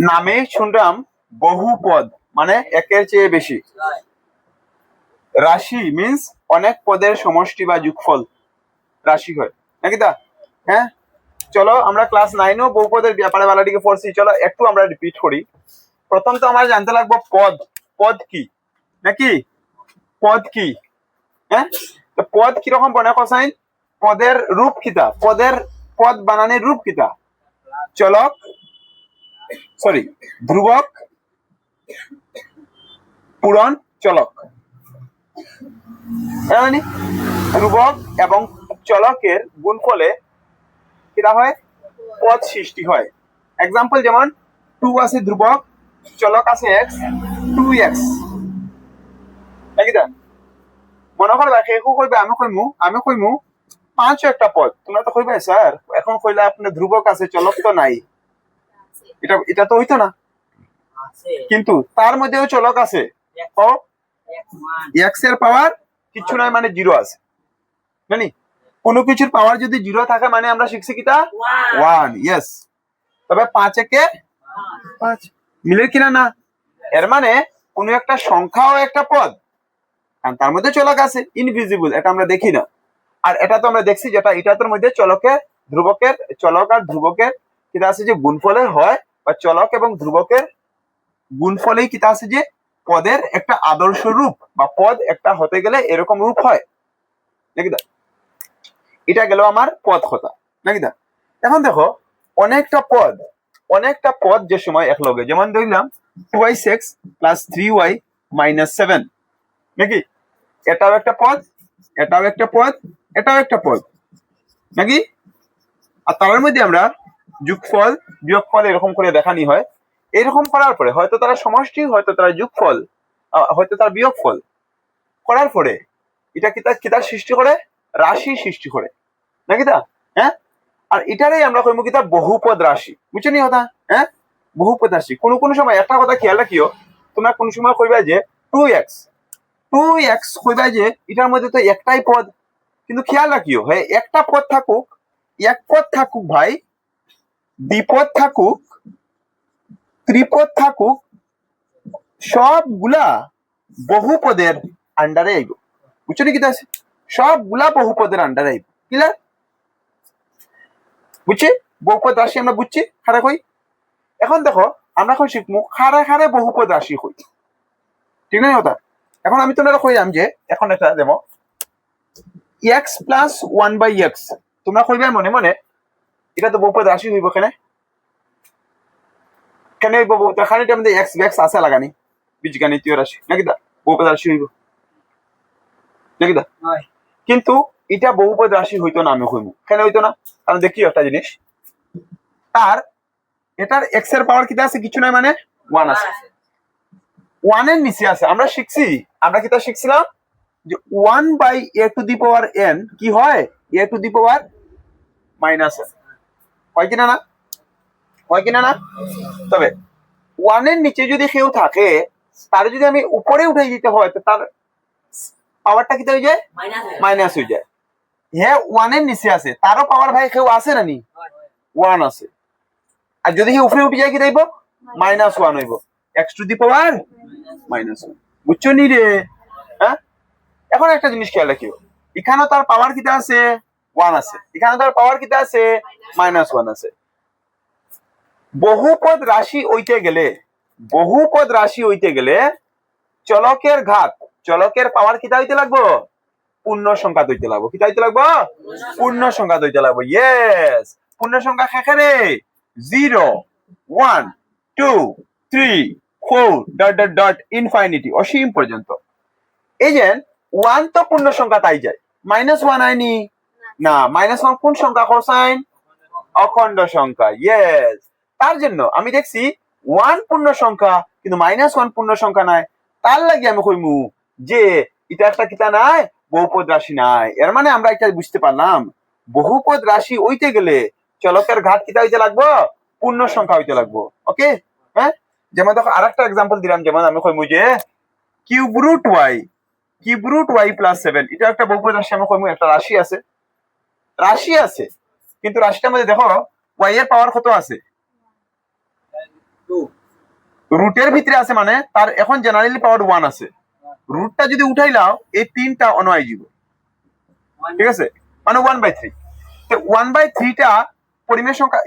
নামে শুনলাম বহুপদ মানে একের চেয়ে বেশি। রাশি মিন্স অনেক পদের সমষ্টি বা যোগফল রাশি হয় নাকি তা? হ্যাঁ, চলো আমরা ক্লাস 9 বহুপদের ব্যাপারে বালাটিকে পড়ছি, চলো একটু আমরা রিপিট করি। প্রথম তো আমরা জানতে লাগবো পদ। পদ কি নাকি? পদ কি? হ্যাঁ, তো পদ কিরকম বনে কোসাইন? পদের রূপ কিতা? পদ বানানোর রূপ কিতা? চলক, সরি, ধ্রুবক, পূরণ, চলক। মানে ধ্রুবক এবং চলকের গুণফলে কিরা হয়? পদ সৃষ্টি হয়। এক্সাম্পল যেমন 2 আছে ধ্রুবক, চলক আছে x, 2x নাকি দা? মনে করবা কেউ কইবে আমি কইমু 5 একটা পদ, তোমরা তো কইবে স্যার এখন কইলে আপনি ধ্রুবক আছে চলক তো নাই, এটা তো হইতো না। কিন্তু তার মধ্যেও চলক আছে, ও x এর পাওয়ার কিছু নাই মানে 0 আছে, জানি কোনো কিছুর পাওয়ার যদি 0 থাকে মানে আমরা শিখছি কিটা 1। ইয়েস, তবে 5 একে 5 মিলে কিনা না? এর মানে কোন একটা সংখ্যাও একটা পদ, কারণ তার মধ্যে চলক আছে, ইনভিজিবল, এটা আমরা দেখি না। আর এটা তো আমরা দেখছি যেটা এটার মধ্যে চলকের ধ্রুবকের, চলক আর ধ্রুবকের কিটা আছে যে গুণফলে হয়, বা চলক এবং ধ্রুবকের গুণফলেই কিটা আছে যে পদের একটা আদর্শ রূপ, বা পদ একটা হতে গেলে এরকম রূপ হয় নাকি দা? এটা গেল আমার পদ কথা নাকি দা? এখন দেখো অনেকটা পদ যে সময় একলগে, যেমন ধরলাম 2x প্লাস 3y মাইনাস 7 নাকি? এটাও একটা পদ, এটাও একটা পদ, এটাও একটা পদ নাকি? আর তার মধ্যে আমরা যোগফল বিয়োগফল এরকম করে দেখানি হয়। এরকম করার পরে হয়তো তারা সমষ্টি, হয়তো তারা যোগফল, হয়তো তার বিয়োগফল করার পরে এটা কিতার সৃষ্টি করে? রাশি সৃষ্টি করে নাকি তা? হ্যাঁ, আর এটারই আমরা কইমু কিতা বহুপদ রাশি, বুঝছো নি কথা? হ্যাঁ, বহুপদ রাশি। কোন সময় একটা কথা খেয়াল রাখিও, তোমরা কোন সময় কইবা যে 2x কইবা যে এটার মধ্যে তো একটাই পদ, কিন্তু খেয়াল রাখিও হ্যাঁ, একটা পদ থাকুক, এক পদ থাকুক ভাই, দ্বিপদ থাকুক, ত্রিপদ থাকুক, সবগুলা বহুপদের আন্ডারে আইব, বুঝছো নি কিতা আছে? সবগুলা বহুপদের আন্ডারে আইব। ক্লিয়ার? বুঝছি বহুপদ রাশি আমরা বুঝছি খারা কই। এখন দেখো আমরা এখন শিখবো খারে বহুপদ রাশি হই, ঠিক না কথা? এখন আমি তোমরা কইলাম যে এখন এটা দেবো x প্লাস 1/x, তোমরা কইবে মনে মনে এটা তো বহুপদ রাশি হইব, কেন কেন হইব? এখানে আমাদের x আছে লাগানি, বীজগণিতীয় রাশি নাকি দা? বহুপদ রাশি হইব নাকি দা? কিন্তু এটা বহুপদ রাশি হইতো না, আমি কইমু কেন হইতো না? কারণ দেখি একটা জিনিস, তার এটার x এর পাওয়ার কিটা আছে? কিছু নাই মানে 1 আছে, 1 এর নিচে আছে। আমরা শিখছি, আমরা কিটা শিখছিলাম যে 1/a⁴n কি হয়? a⁴ হয় কিনা না? হয় কিনা না? তবে 1 এর নিচে যদি কেউ থাকে, তার যদি আমি উপরে উঠে দিতে হয়, তো তার পাওয়ারটা কিটা হয়ে যায়? মাইনাস হয়ে যায়। হ্যাঁ, 1 এর নিচে আছে, তারও পাওয়ার ভাই কেউ আছে না নি? 1 আছে। আর যদি উপরে উঠে যায় কি দেব? -1 হইব, x⁻⁻1, বুঝছো নি রে? হ্যাঁ, এখন একটা জিনিস খেয়াল রাখিও, এখানে তার পাওয়ার কিটা আছে? 1 আছে, এখানে তার পাওয়ার কিটা আছে? -1 আছে। বহুপদ রাশি হইতে গেলে চলকের ঘাত, চলকের পাওয়ার কিটা হইতে লাগবো? পূর্ণ সংখ্যা হইতে লাগবো। কিটা হইতে লাগবো? পূর্ণ সংখ্যা হইতে লাগবো। ইয়েস, পূর্ণ সংখ্যা খেখারে 0 1 2 3 4 ইনফাইনিটি, অসীম পর্যন্ত। এই যে 1 তো পূর্ণ সংখ্যা তাই যায়, -1 আইনি না, -1 কোন সংখ্যা কোসাইন? অখণ্ড সংখ্যা। ইয়েস, তার জন্য আমি দেখছি 1 পূর্ণ সংখ্যা কিন্তু -1 পূর্ণ সংখ্যা নাই, তার লাগি আমি কইমু যে এটা একটা কিতা নাই, বহুপদ রাশি নাই। এর মানে আমরা এটা বুঝতে পারলাম বহুপদ রাশি হইতে গেলে চলকের ঘাত কিতা হইতে লাগবো? পূর্ণ সংখ্যা হইতে লাগবো। ওকে, হ্যাঁ, যেমন দেখো আরেকটা এক্সাম্পল দিলাম, যেমন আমি কইমু যে কিউব রুট y প্লাস 7, এটা একটা বহুপদ রাশি। আমি কইমু একটা রাশি আছে, কিন্তু রাশিটার মধ্যে দেখো ওয়াই এর পাওয়ার কত আছে? রুটের ভিতরে আছে মানে তার এখন জেনারেলি পাওয়ার 1 আছে। রুটটা যদি উঠাইলাও এই 3টা অনয় যাব, ঠিক আছে, মানে 1/3। তো 1/3 টা পরিমেয় সংখ্যা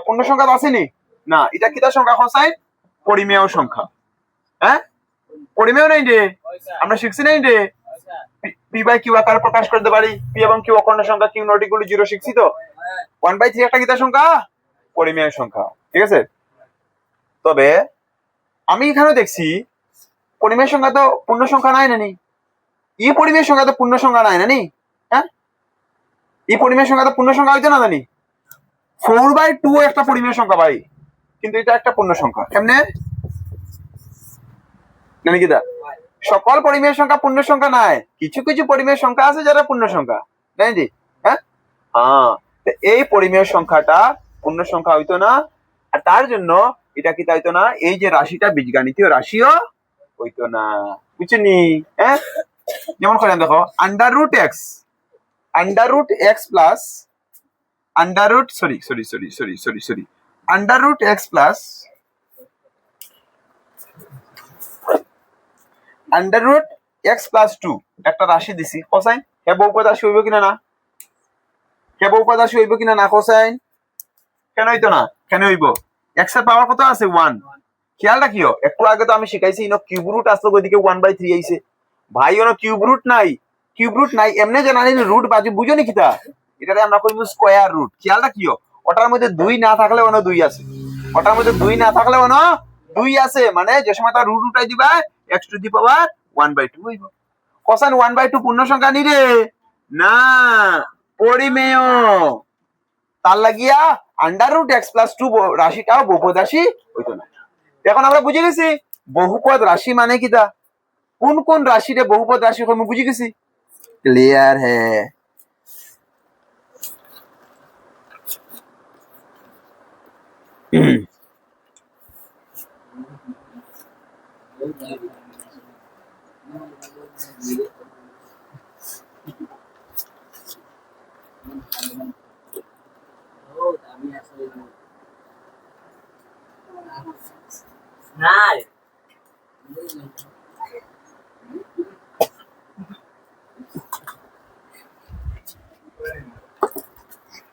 পূর্ণ সংখ্যা আসেনি না, এটা কিটা সংখ্যা কোসাইন? পরিমেয় সংখ্যা। হ্যাঁ, পরিমেয় নাই রে, আমরা শিখছি নাই রে পি বাই কিউ আকারে প্রকাশ করতে পারি। পি এবং কিউ অখণ্ড সংখ্যা, কিউ নট ইকুয়াল টু 0 শিখছি তো। 1/3 একটা কিটা সংখ্যা? পরিমেয় সংখ্যা, ঠিক আছে। তবে আমি এখানে দেখছি পরিমেয় সংখ্যা তো পূর্ণ সংখ্যা নাই নানি, এই পরিমেয় সংখ্যা তো পূর্ণ সংখ্যা নাই নানি। হ্যাঁ, এই পরিমেয় সংখ্যা তো পূর্ণ সংখ্যা হইতো না জানি। 4/2 একটা পরিমেয় সংখ্যা ভাই, কিন্তু এটা একটা পূর্ণ সংখ্যা। কেমনে জানি কিটা? সকল পরিমেয় সংখ্যা পূর্ণ সংখ্যা নাই, কিছু কিছু পরিমেয় সংখ্যা আছে যারা পূর্ণ সংখ্যা, জানি জি। হ্যাঁ, এই পরিমেয় সংখ্যাটা পূর্ণ সংখ্যা হইতো না, আর তার জন্য এটা কি হইতো না, এই যে রাশিটা বীজগাণিতীয় রাশিও হইতো না, বুঝছেনি? হ্যাঁ, যেমন করে দেখো under root x plus under root x plus √x+2 একটা রাশি দিছি কোসাইন। হে বহুপদ রাশি হইব কিনা না? হে বহুপদ রাশি হইব কিনা না কোসাইন? কেন হইতো না? কেন হইব? x এর পাওয়ার কত আছে? 1। খেয়াল রাখিও, একটু আগে তো আমি শিখাইছি ইনো কিউব রুট আসলো ওইদিকে 1/3 আইছে ভাই, ওনো কিউব রুট নাই এমনি জানানি রুট বাজু বুঝো নি কিতা, এটারে আমরা কইব স্কয়ার রুট। খেয়াল রাখিও, ওটার মধ্যে 2 না থাকলে অন্য 2 আছে, ওটার মধ্যে 2 না থাকলে অন্য 2 আছে, মানে যে সময় তার রুট উঠাই দিবা x⁻1/2 হইব। কোসাইন 1/2 পূর্ণ সংখ্যা নি রে না, পরিমেয়। তার লাগিয়া √x+2 রাশিটাও বহুপদ রাশি হইতো না। এখন আমরা বুঝে গেছি বহুপদ রাশি মানে কিটা, কোন কোন রাশিরে বহুপদ রাশি আমি বুঝে গেছি। ক্লিয়ার হ্যাঁ?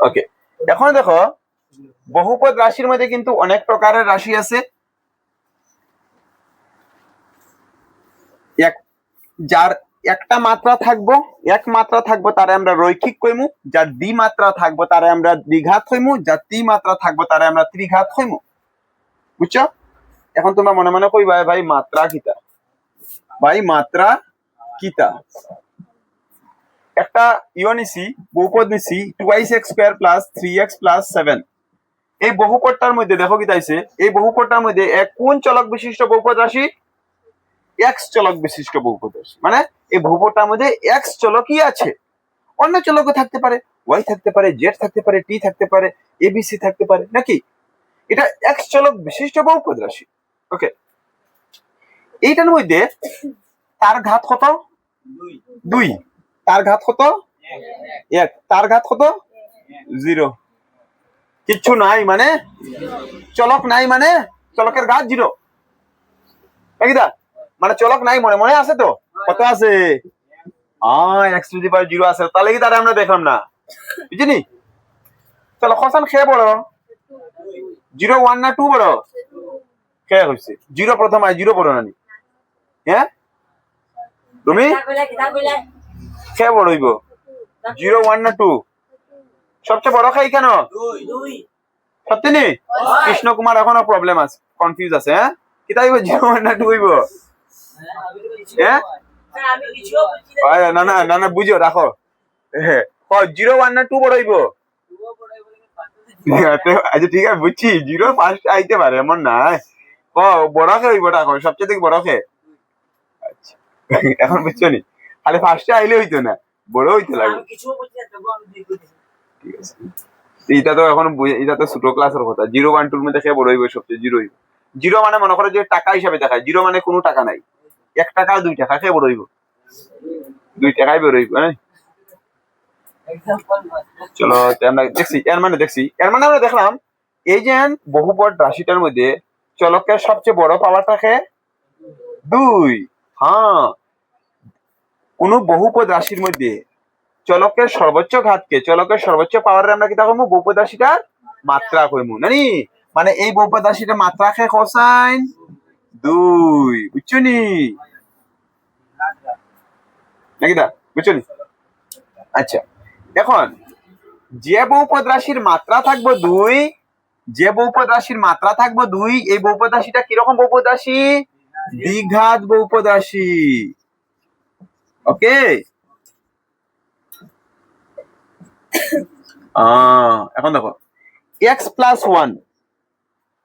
ওকে, এখন দেখো বহুপদ রাশির মধ্যে কিন্তু অনেক প্রকারের রাশি আছে। যার একটা মাত্রা থাকবো, এক মাত্রা থাকবো তারে আমরা রৈখিক কইমু, যার দ্বিমাত্রা থাকবো তারে আমরা দ্বিঘাত হইমু, যার ত্রিমাত্রা থাকবো তারে আমরা ত্রিঘাত হইমু। বুঝছো? এখন তোমরা মনে মনে কই ভাই মাত্রা কিতা, ভাই মাত্রা কিতা? একটা নিছি, বহুপদ নিছি 2x² + 3x + 7। এই বহুপদটার মধ্যে দেখো কি তাইছে, এই বহুপদটার মধ্যে কোন চলক বিশিষ্ট বহুপদ রাশি? x চলক বিশিষ্ট বহুপদ রাশি, মানে এই বহুপদটার মধ্যে x চলকই আছে, অন্য চলকও থাকতে পারে, y থাকতে পারে, z থাকতে পারে, t থাকতে পারে, abc থাকতে পারে, নাকি? এটা x চলক বিশিষ্ট বহুপদ রাশি। ওকে, এইটার মধ্যে তার ঘাত কত? 2। তার ঘাত কত? 1। তার ঘাত কত? 0। কিচ্ছু নাই মানে চলক নাই, মানে চলকের ঘাত 0, নাকি? মানে চলক নাই, মনে মনে আছে তো, কত আছে? x⁻0 আছে, তাহলে কি তারা আমরা দেখলাম না, বুঝিনি? চলো কোসাইন খে বড় 0 1 না 2 বড়? খে হইছে 0 প্রথম আই 0 বড় নানি। হ্যাঁ, তুমি খে বড় হইব 0 1 না 2? সবচেয়ে বড় খাই কেন? 2। সত্যি নি? কৃষ্ণ কুমার এখনো প্রবলেম আছে, কনফিউজ আছে। হ্যাঁ, কিতা হইব 0 1 না 2 হইব? হ্যাঁ, না বুঝো রাখো, 0 1 না 2 বড় হইব? আচ্ছা ঠিক আছে, বুঝছি 0 ফার্স্ট আইতে পারে এমন না, বড় খে হইব, রাখো সবচেয়ে থেকে বড় খে। আচ্ছা, এখন বুঝছো নি? খালি ফার্স্টে আইলে হইতো না, বড় হইতে লাগবে। ঠিক আছে, এটা তো এখন এটা তো ছোট ক্লাসের কথা। 0 1 2 মধ্যে সে বড় হইব, সবচেয়ে 0 হইব। 0 মানে মনে করো যে টাকা হিসাবে দেখায়, 0 মানে কোনো টাকা নাই, 1 টাকা 2 টাকা সে বড় হইব, 2 টাকাই বড় হইব। হ্যাঁ, চলো আমরা দেখছি এর মানে আমরা দেখলাম এই যে বহুপদ রাশিটার মধ্যে চলকের সবচেয়ে বড় পাওয়ার থাকে 2। হ্যাঁ, কোন বহুপদ রাশির মধ্যে চলকের সর্বোচ্চ ঘাতকে চলকের সর্বোচ্চ পাওয়ারে আমরা কি কইমু বহুপদ রাশিটার মাত্রা কইমু নানি। মানে এই বহুপদ রাশিটার মাত্রা খে কোসাইন 2, বুঝছো নি নাকি দা, বুঝছো নি? আচ্ছা, এখন যে বহুপদ রাশির মাত্রা থাকবে 2, যে বহুপদ রাশির মাত্রা থাকবে 2, এই বহুপদ রাশিটা কিরকম বহুপদ রাশি? দ্বিঘাত বহুপদ রাশি। ওকে, এখন দেখো x+1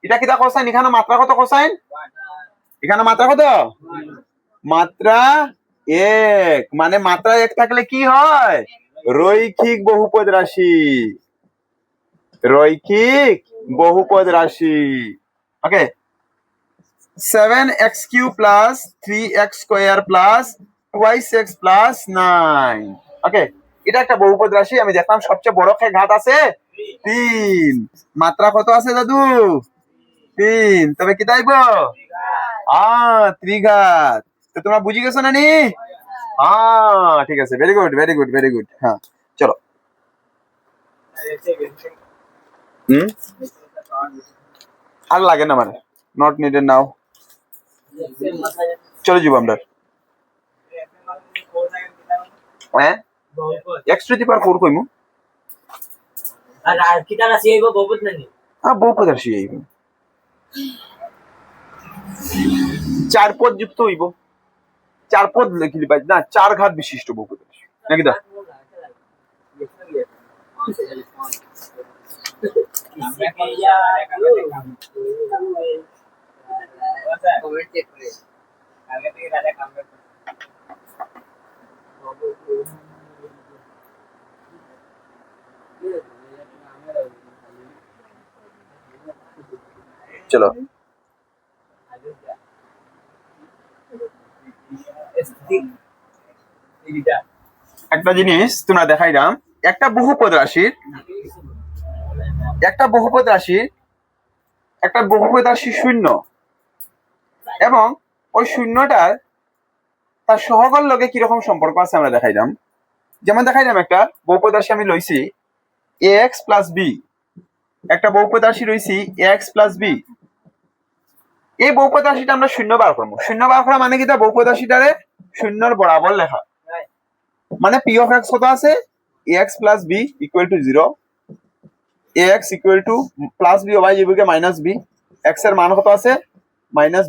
এটা কি কোসাইন, এখানে মাত্রা কত কোসাইন? এখানে মাত্রা কত? মাত্রা 1। মানে মাত্রা 1 থাকলে কি হয়? রৈখিক বহুপদ রাশি, রৈখিক বহুপদ রাশি। ওকে, 7x³ + 3x² + 2x + 9। ওকে, এটা একটা বহুপদ রাশি। আমি দেখলাম সবচেয়ে বড় ঘাত আছে 3, মাত্রা কত আছে দাদু? 3। তবে কি তাইব? ত্রিঘাত। তো তোমরা বুঝি গেছো না নি? ঠিক আছে, very good very good very good. হ্যাঁ, চলো। আর লাগে না, মানে নট নিডেড নাও। চলে যাব আমরা। হ্যাঁ, x⁴ কইমু। আর কিটা রাশি হইব বহুপদ নানি? বহুপদ রাশি হইব। 4 পদ যুক্ত হইব। 4 পদ লিখলি পাই না, 4 ঘাত বিশিষ্ট বহুপদ রাশি নাকি দা? চলো, একটা জিনিস তোমরা দেখাইলাম, একটা বহুপদ রাশির শূন্য, এবং ওই শূন্যটার তার সহগের লগে কিরকম সম্পর্ক আছে আমরা দেখাইলাম। যেমন দেখাইলাম একটা বহুপদ রাশি আমি লইছি ax + b, একটা বহুপদ রাশি রইছি ax + b। এই বহুপদ রাশিটা আমরা শূন্য বার করবো। শূন্য বার করা মানে কি? তা বহুপদ রাশিটারে শূন্যর বরাবর লেখা। মানে p of x কত আছে? ax + b = 0, ax + b y যেগুলোকে -b, x এর মান কত আছে?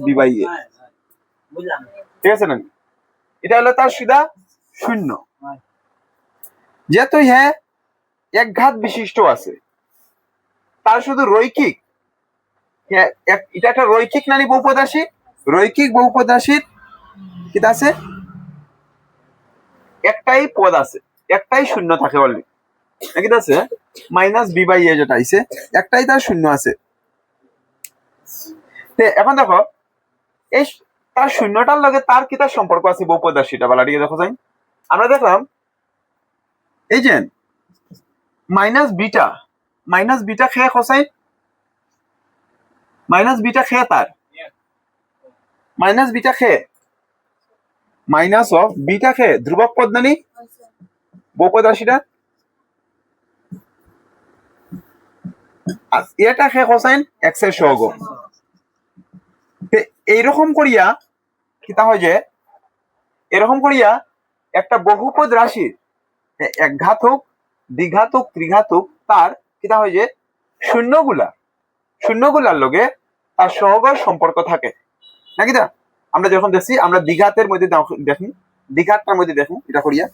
-b/a। ঠিক আছে না? এটা হলো তার সিধা শূন্য। যেহেতু হ্যাঁ এক ঘাত বিশিষ্ট আছে, তার শুধু রৈখিক, এটা একটা রৈখিক নানি বহুপদ রাশি। রৈখিক বহুপদ রাশির কি আছে? একটাই পদ আছে, একটাই শূন্য থাকে বললি নাকি আছে? -b/a যেটা আইছে, একটাই তার শূন্য আছে। এখন দেখো এই তার শূন্যটার লগে তার কি তার সম্পর্ক আছে বহুপদ রাশিটা বলা দিকে দেখো যাই। আমরা দেখলাম এই যে -β খেয়ে খসাই, -β খেয়ে তার -β খেয়ে -β খেয়ে ধ্রুবক পদ নানি বহুপদ রাশিটা। আর এটা খেয়ে খসাইন x এর সহগ। এইরকম করিয়া কিতা হয় যে, এরকম করিয়া একটা বহুপদ রাশির একঘাত হোক, দ্বিঘাত হোক, ত্রিঘাত হোক, তার কিতা হয় যে শূন্যগুলার লগে তার সহগর সম্পর্ক থাকে নাকি দা? আমরা যখন দেখছি, আমরা দ্বিঘাতের মধ্যে দেখি, দ্বিঘাতটার মধ্যে দেখুন এটা করিয়া।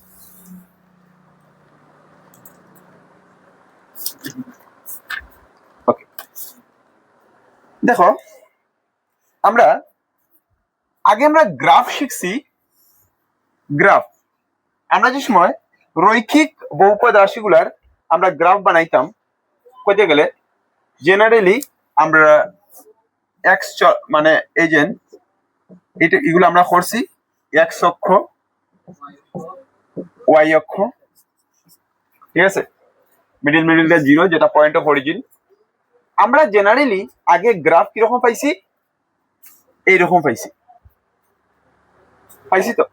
ওকে, দেখো আমরা আগে আমরা গ্রাফ শিখছি। গ্রাফ আমরা যে সময় রৈখিক বহুপদ রাশিগুলার আমরা গ্রাফ বানাইতাম কইতে গেলে, জেনারেলি আমরা এক্স মানে এই যে এগুলো আমরা করছি এক্স অক্ষ, ওয়াই অক্ষ, ঠিক আছে, মিডিলটা 0 যেটা পয়েন্ট অফ অরিজিন। আমরা জেনারেলি আগে গ্রাফ কিরকম পাইছি, এইরকম পাইছি তো,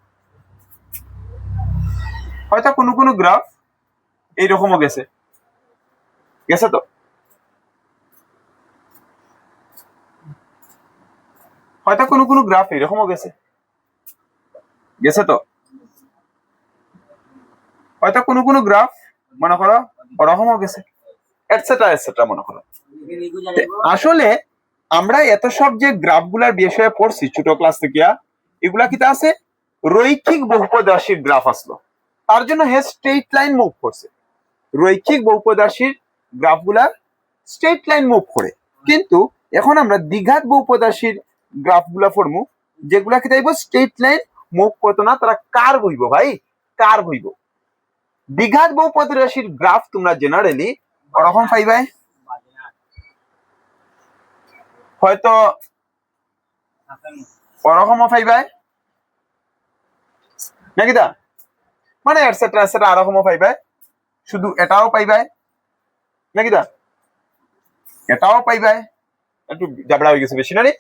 হয়তো কোনো গ্রাফ এইরকমও গেছে তো, হয়তো কোনো গ্রাফ এরকমও গেছে তো, হয়তো কোনো গ্রাফ মনে করো ওরকমও গেছে, এটসেট্রা মনে করো। আসলে আমরা এত সব যে গ্রাফ গুলার বিষয়ে পড়ছি ছোট ক্লাস থেকে, এগুলা কিতা আছে রৈখিক বহুপদরাশির গ্রাফ আসলো, তার জন্য হে স্ট্রেট লাইন মুভ করছে। রৈখিক বহুপদরাশির গ্রাফ গুলা স্ট্রেট লাইন মুভ করে, কিন্তু এখন আমরা দ্বিঘাত বহুপদরাশির গ্রাফ গুলা পড়বো, যেগুলা কি তাইব স্ট্রেট লাইন মুভ করতো না, তারা কার্ভ হইব ভাই, কার্ভ হইব। দ্বিঘাত বহুপদরাশির গ্রাফ তোমরা জেনারেলি ওরকম পাইবে, হয়তো ওরকমও পাইবে নাকি দা, মানে এটসেট্রা আরকমও পাইবে, শুধু এটাও পাইবে নাকি দা, এটাও পাইবে, একটু জাবড়া হয়ে গেছে বেশি না রে।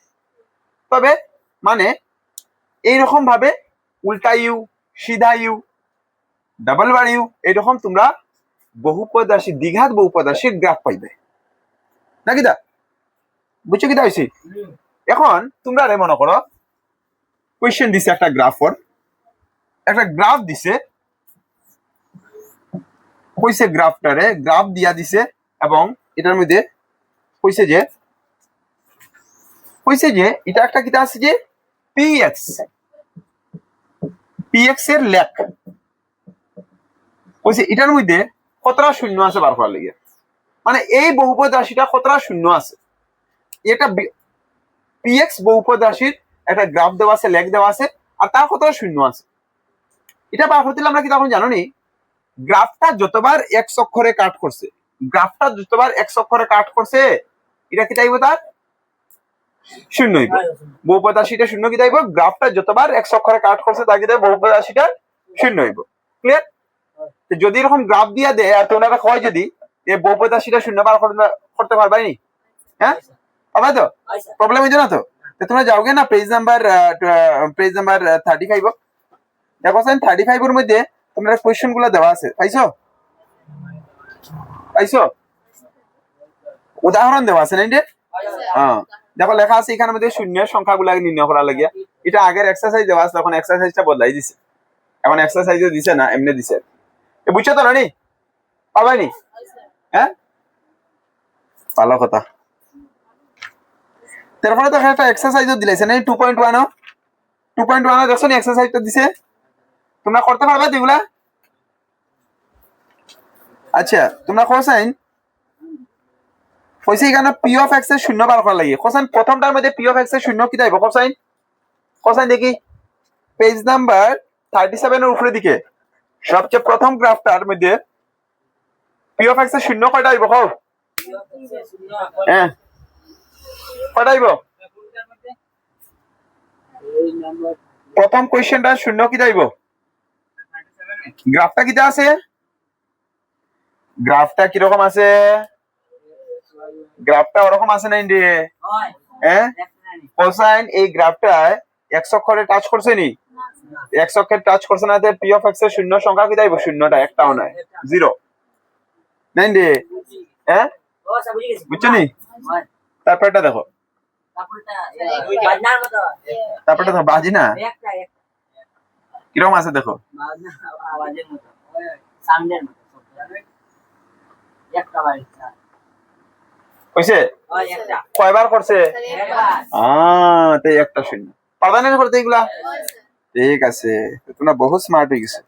তবে মানে এইরকম ভাবে উল্টা ইউ, সিধা ইউ, ডাবল বার ইউ, এইরকম তোমরা বহুপদরাশি দ্বিঘাত বহুপদরাশির গ্রাফ পাইবে নাকি দা, বুঝছো কি হয়েছে? এখন তোমরা মনে করো কোয়েশ্চেন দিছে একটা গ্রাফর, একটা গ্রাফ দিছে, কইছে গ্রাফটারে গ্রাফ দিয়া দিছে, এবং এটার মধ্যে কইছে যে এটা একটা কিতা আছে যে পিএক্স এর লেখ কইছে, এটার মধ্যে কতটা শূন্য আছে বার করার লাগে, মানে এই বহুপদ রাশিটা কতটা শূন্য আছে, এটা পিএক্স বহুপদ রাশির একটা গ্রাফ দেওয়া আছে, লেখ দেওয়া আছে, আর তার কতটা শূন্য আছে, এটা বার করতে আমরা কি তখন জানো নি, গ্রাফটা যতবার এক অক্ষরে কাট করছে, গ্রাফটা যতবার এক অক্ষরে কাট করছে, এটা কি চাইবো তার শূন্য হইব, বহুপদ রাশিটা শূন্য কি চাইবো, গ্রাফটা যতবার এক অক্ষরে কাট করছে তার কি চাইবো বহুপদ রাশিটা শূন্য হইব। ক্লিয়ার? যদি এরকম গ্রাফ দিয়া দেয় আর তোমরা হয় যদি এই বহুপদ রাশিটা শূন্য বার করতে পারবাই নি, হ্যাঁ পাবা তো, প্রবলেম হইতো না তো। তোমরা যাওগে না পেজ নাম্বার 35, দেখো 35 এর মধ্যে তোমরা কোয়েশ্চেন গুলো দেওয়া আছে, পাইছো উদাহরণ দেওয়া আছে না, হ্যাঁ দেখো লেখা আছে এখানের মধ্যে শূন্যের সংখ্যাগুলো নির্ণয় করা লাগিয়া, এটা আগের এক্সারসাইজ দেওয়া আছে, তখন এক্সারসাইজটা বদলাই দিছে, এখন এক্সারসাইজও দিছে না, এমনি দিছে, বুঝছো তো নি, পাবাই নি, হ্যাঁ ভালো কথা। তারপরে তো একটা এক্সারসাইজও দিলাইছে না 2.1 দেখছো নি এক্সারসাইজটা দিছে, তোমরা করতে পারবে তো এগুলা? আচ্ছা তোমরা কোসাইন কইছে এখানে পি অফ এক্স এর শূন্য বার করা লাগে, কোসাইন প্রথমটার মধ্যে পি অফ এক্স এর শূন্য কি দেব, কোসাইন দেখি পেজ নাম্বার 37 এর উপরে দিকে সবচেয়ে প্রথম গ্রাফটার মধ্যে পি অফ এক্স এর শূন্য কয়টা আইব, কও হ্যাঁ কয়টা আইব, প্রথম কোয়েশ্চেনটা শূন্য কি যাইব, গ্রাফটা কিটা আছে, গ্রাফটা কিরকম আছে, গ্রাফটা ওরকম আছে না ইন্ডি, হ্যাঁ কোসাইন এই গ্রাফটায় এক অক্ষরে টাচ করছে নি, এক অক্ষরে টাচ করছে না, পি অফ এক্স এর শূন্য সংখ্যা কি যাইব, শূন্যটা একটাও নাই, 0 না ইন্ডি, হ্যাঁ বুঝছো নি। তারপরটা দেখো, তারপরটা দেখো বাজি না কিরকম আছে দেখো, কইছে কয়বার করছে, একটা শূন্য পারবা না করতে এগুলা, ঠিক আছে তোমরা বহুত স্মার্ট হয়ে গেছে।